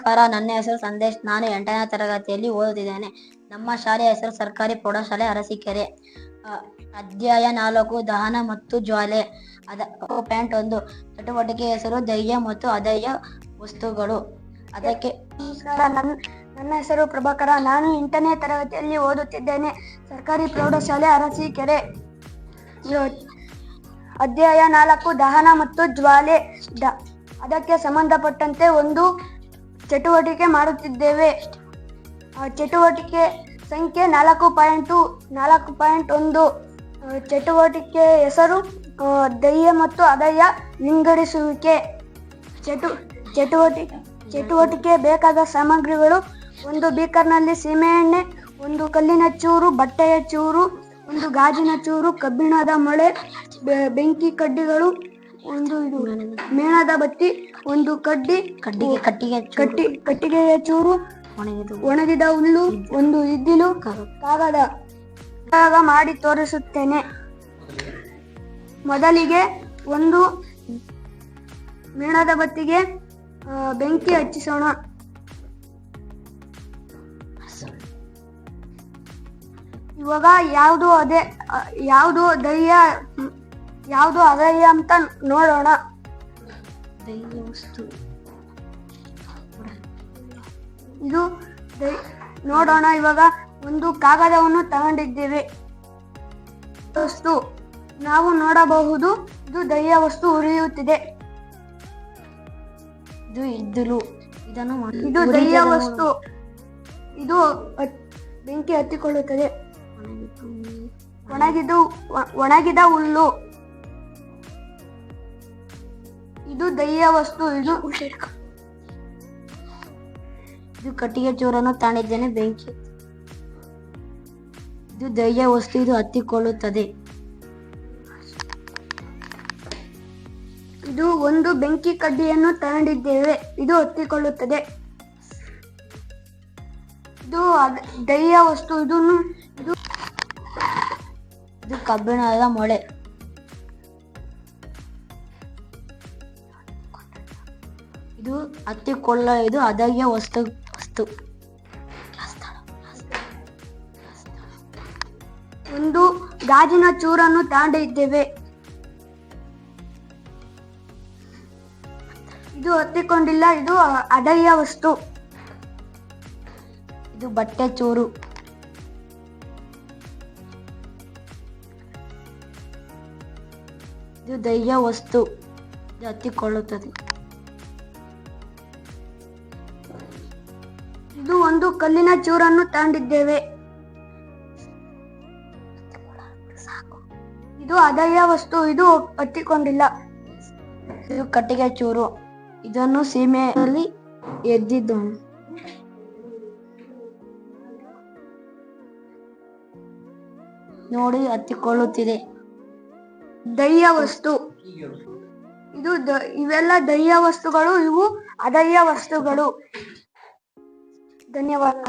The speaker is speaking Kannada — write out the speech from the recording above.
ನಮಸ್ಕಾರ, ನನ್ನ ಹೆಸರು ಸಂದೇಶ್. ನಾನು 8ನೇ ತರಗತಿಯಲ್ಲಿ ಓದುತ್ತಿದ್ದೇನೆ. ನಮ್ಮ ಶಾಲೆಯ ಹೆಸರು ಸರ್ಕಾರಿ ಪ್ರೌಢಶಾಲೆ ಅರಸೀಕೆರೆ. ಅಧ್ಯಾಯ 4 ದಹನ ಮತ್ತು ಜ್ವಾಲೆ. ಪಾಯಿಂಟ್ 1 ಚಟುವಟಿಕೆ ಹೆಸರು ಧೈರ್ಯ ಮತ್ತು ಅಧೈರ್ಯ ವಸ್ತುಗಳು. ಅದಕ್ಕೆ ನಮಸ್ಕಾರ, ನನ್ನ ಹೆಸರು ಪ್ರಭಾಕರ. ನಾನು 8ನೇ ತರಗತಿಯಲ್ಲಿ ಓದುತ್ತಿದ್ದೇನೆ, ಸರ್ಕಾರಿ ಪ್ರೌಢಶಾಲೆ ಅರಸೀಕೆರೆ. ಅಧ್ಯಾಯ 4 ದಹನ ಮತ್ತು ಜ್ವಾಲೆ. ಅದಕ್ಕೆ ಸಂಬಂಧಪಟ್ಟಂತೆ ಒಂದು ಚಟುವಟಿಕೆ ಮಾಡುತ್ತಿದ್ದೇವೆ. ಚಟುವಟಿಕೆ ಸಂಖ್ಯೆ 4.1. ಚಟುವಟಿಕೆ ಹೆಸರು ಧೈರ್ಯ ಮತ್ತು ಅಧೈರ್ಯ ವಿಂಗಡಿಸುವಿಕೆ. ಚಟುವಟಿಕೆ ಬೇಕಾದ ಸಾಮಗ್ರಿಗಳು: ಒಂದು ಬೀಕರ್ನಲ್ಲಿ ಸೀಮೆಎಣ್ಣೆ, ಒಂದು ಕಲ್ಲಿನ ಚೂರು, ಬಟ್ಟೆಯ ಚೂರು, ಒಂದು ಗಾಜಿನ ಚೂರು, ಕಬ್ಬಿಣದ ಮೊಳೆ, ಬೆಂಕಿ ಕಡ್ಡಿಗಳು, ಒಂದು ಮೇಣದ ಬತ್ತಿ, ಒಂದು ಕಟ್ಟಿಗೆಯ ಚೂರು, ಒಣಗಿದ ಹುಲ್ಲು, ಒಂದು ಇದ್ದಿಲು, ಕಾಗದ. ಮಾಡಿ ತೋರಿಸುತ್ತೇನೆ. ಮೊದಲಿಗೆ ಒಂದು ಮೇಣದ ಬತ್ತಿಗೆ ಬೆಂಕಿ ಹಚ್ಚಿಸೋಣ. ಇವಾಗ ಯಾವುದು ಧೈರ್ಯ ಯಾವುದು ಅಧೈರ್ಯ ಅಂತ ನೋಡೋಣ. ಇದು ನೋಡೋಣ. ಇವಾಗ ಒಂದು ಕಾಗದವನ್ನು ತಗೊಂಡಿದ್ದೇವೆ. ವಸ್ತು ನಾವು ನೋಡಬಹುದು. ಇದು ಧೈರ್ಯ ವಸ್ತು ಉರಿಯುತ್ತಿದೆ. ಇದು ಇದ್ದಿಲು. ಇದು ಧೈರ್ಯ ವಸ್ತು. ಇದು ಬೆಂಕಿ ಹತ್ತಿಕೊಳ್ಳುತ್ತದೆ. ಒಣಗಿದ ಹುಲ್ಲು. ಇದು ಧೈರ್ಯ ವಸ್ತು. ಇದು ಕಟ್ಟಿಗೆ ಚೂರನ್ನು ತಾಣಿದ್ದೇನೆ, ಬೆಂಕಿ. ಇದು ಧೈರ್ಯ ವಸ್ತು, ಇದು ಹತ್ತಿಕೊಳ್ಳುತ್ತದೆ. ಇದು ಒಂದು ಬೆಂಕಿ ಕಡ್ಡಿಯನ್ನು ತಗೊಂಡಿದ್ದೇವೆ, ಇದು ಹತ್ತಿಕೊಳ್ಳುತ್ತದೆ. ಇದು ಧೈರ್ಯ ವಸ್ತು. ಇದು ಕಬ್ಬಿಣದ ಮೊಳೆ. ಇದು ಇದು ಅಧೈರ್ಯ ವಸ್ತು. ಒಂದು ಗಾಜಿನ ಚೂರನ್ನು ತಗೊಂಡಿದ್ದೇವೆ, ಇದು ಹತ್ತಿಕೊಂಡಿಲ್ಲ, ಇದು ಅಧೈರ್ಯ ವಸ್ತು. ಇದು ಬಟ್ಟೆ ಚೂರು. ಇದು ಧೈರ್ಯ ವಸ್ತು, ಇದು ಹತ್ತಿಕೊಳ್ಳುತ್ತದೆ. ಇದು ಒಂದು ಕಲ್ಲಿನ ಚೂರನ್ನು ತಗೊಂಡಿದ್ದೇವೆ, ಇದು ಅಧೈರ್ಯ ವಸ್ತು, ಇದು ಹತ್ತಿಕೊಂಡಿಲ್ಲ. ಇದು ಕಟ್ಟಿಗೆ ಚೂರು. ಇದನ್ನು ಸೀಮೆಯಲ್ಲಿ ಎದ್ದಿದ್ದನು. ನೋಡಿ, ಹತ್ತಿಕೊಳ್ಳುತ್ತಿದೆ. ಧೈರ್ಯ ವಸ್ತು. ಇವೆಲ್ಲ ಧೈರ್ಯ ವಸ್ತುಗಳು, ಇವು ಅಧೈರ್ಯ ವಸ್ತುಗಳು. ಧನ್ಯವಾದ.